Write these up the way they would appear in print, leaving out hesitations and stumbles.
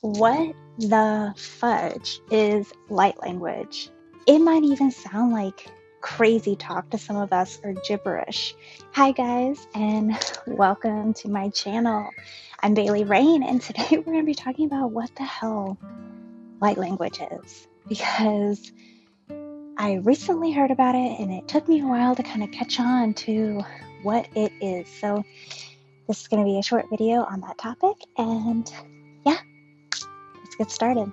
What the fudge is light language? It might even sound like crazy talk to some of us or gibberish. Hi guys, and welcome to my channel. I'm Bailey Rain, and today we're going to be talking about what the hell light language is, because I recently heard about it and it took me a while to kind of catch on to what it is. So this is going to be a short video on that topic, and yeah, let's get started.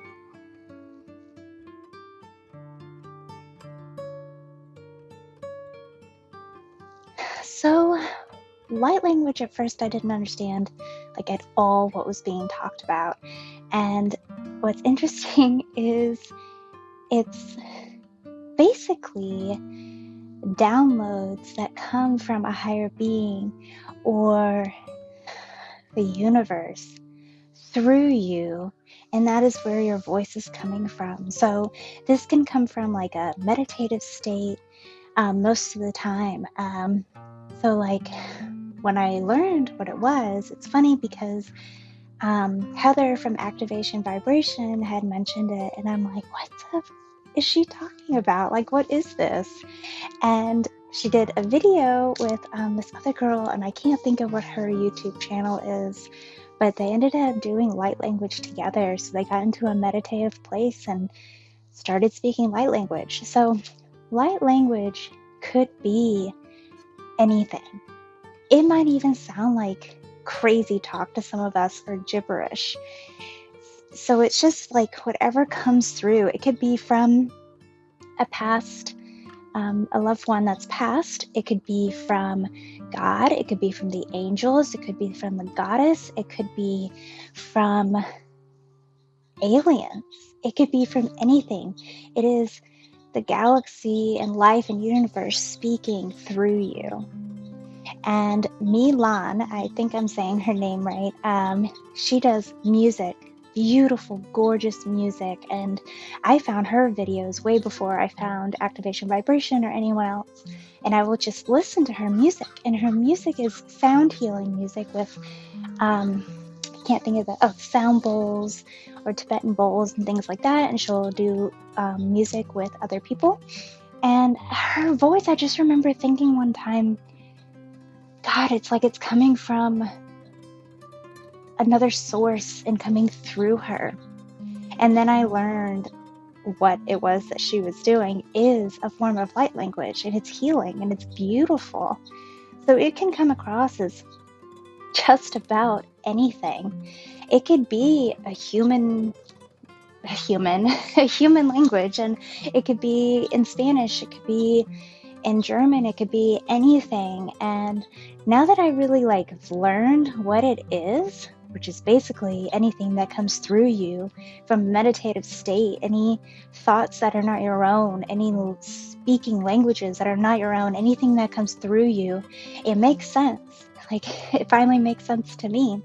So light language, at first I didn't understand like at all what was being talked about. And what's interesting is it's basically downloads that come from a higher being or the universe through you, and that is where your voice is coming from. So this can come from like a meditative state most of the time. So like when I learned what it was, it's funny because Heather from Activation Vibration had mentioned it, and I'm like, what the is she talking about? Like, what is this? And she did a video with this other girl, and I can't think of what her YouTube channel is, but they ended up doing light language together. So they got into a meditative place and started speaking light language. So light language could be anything. It might even sound like crazy talk to some of us or gibberish. So it's just like whatever comes through. It could be from a past, a loved one that's passed. It could be from God. It could be from the angels. It could be from the goddess. It could be from aliens. It could be from anything. It is the galaxy and life and universe speaking through you. And Milan, I think I'm saying her name right, she does music, beautiful, gorgeous music, and I found her videos way before I found Activation Vibration or anyone else, and I will just listen to her music, and her music is sound healing music with, I can't think of it, sound bowls or Tibetan bowls and things like that, and she'll do music with other people, and her voice, I just remember thinking one time, God, it's like it's coming from another source and coming through her. And then I learned what it was that she was doing is a form of light language, and it's healing and it's beautiful. So it can come across as just about anything. It could be a human language, and it could be in Spanish, it could be in German, it could be anything. And now that I really learned what it is, which is basically anything that comes through you from meditative state, any thoughts that are not your own, any speaking languages that are not your own, anything that comes through you, it makes sense. It finally makes sense to me,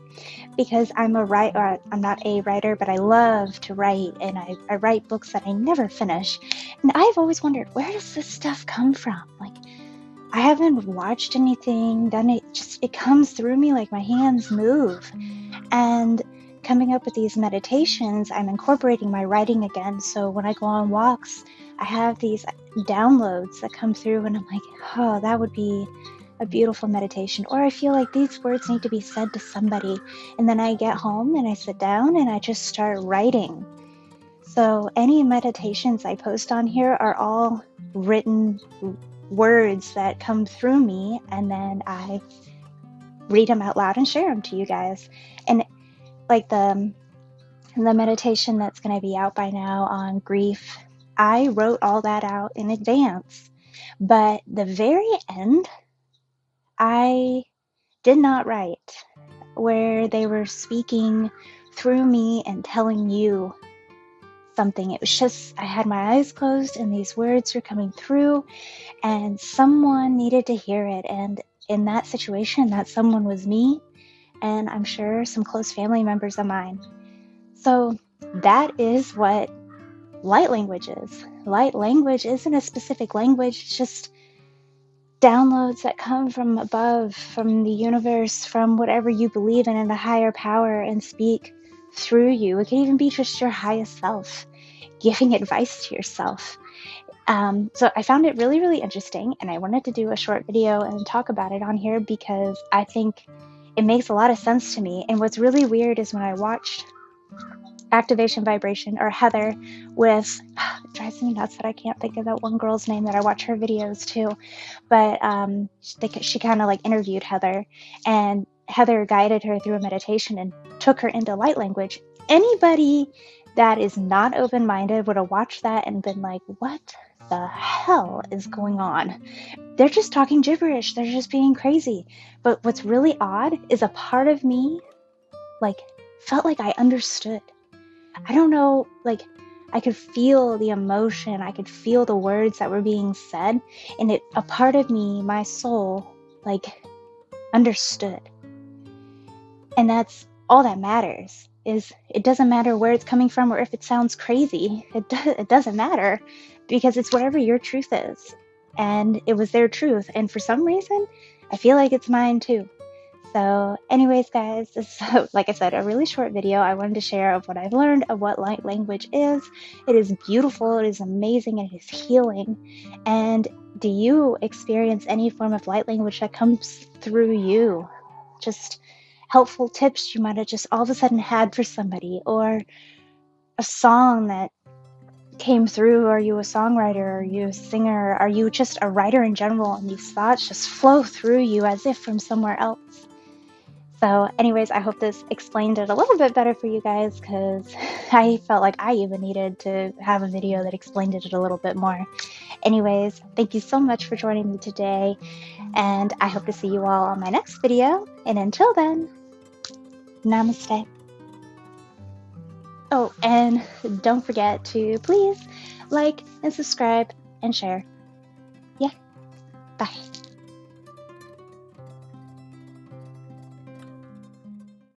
because I'm a writer. I'm not a writer, but I love to write, and I write books that I never finish. And I've always wondered, where does this stuff come from? I haven't watched anything, done it, just it comes through me like my hands move. And coming up with these meditations, I'm incorporating my writing again. So when I go on walks, I have these downloads that come through, and I'm like, oh, that would be a beautiful meditation. Or I feel like these words need to be said to somebody. And then I get home and I sit down and I just start writing. So any meditations I post on here are all written words that come through me, and then I read them out loud and share them to you guys. And like the meditation that's going to be out by now on grief, I wrote all that out in advance. But the very end, I did not write, where they were speaking through me and telling you something. It was just, I had my eyes closed and these words were coming through, and someone needed to hear it. And in that situation, that someone was me, and I'm sure some close family members of mine. So that is what light language is. Light language isn't a specific language, it's just downloads that come from above, from the universe, from whatever you believe in a higher power, and speak through you. It could even be just your highest self giving advice to yourself. So I found it really, really interesting, and I wanted to do a short video and talk about it on here because I think it makes a lot of sense to me. And what's really weird is when I watched Activation Vibration or Heather with, it drives me nuts that I can't think of that one girl's name that I watch her videos too, but she kind of like interviewed Heather, and Heather guided her through a meditation and took her into light language. Anybody that is not open-minded would have watched that and been like, what the hell is going on? They're just talking gibberish. They're just being crazy. But what's really odd is a part of me like felt like I understood. I don't know, like I could feel the emotion. I could feel the words that were being said, and a part of me, my soul, like understood. And that's all that matters. Is it doesn't matter where it's coming from or if it sounds crazy. It doesn't matter, because it's whatever your truth is. And it was their truth. And for some reason, I feel like it's mine too. So anyways, guys, this is, like I said, a really short video. I wanted to share of what I've learned of what light language is. It is beautiful. It is amazing. It is healing. And do you experience any form of light language that comes through you? Just helpful tips you might have just all of a sudden had for somebody, or a song that came through. Are you a songwriter? Are you a singer? Are you just a writer in general, and these thoughts just flow through you as if from somewhere else? So anyways, I hope this explained it a little bit better for you guys, because I felt like I even needed to have a video that explained it a little bit more. Anyways, thank you so much for joining me today, and I hope to see you all on my next video. And until then, namaste. Oh, and don't forget to please like and subscribe and share. Yeah, bye.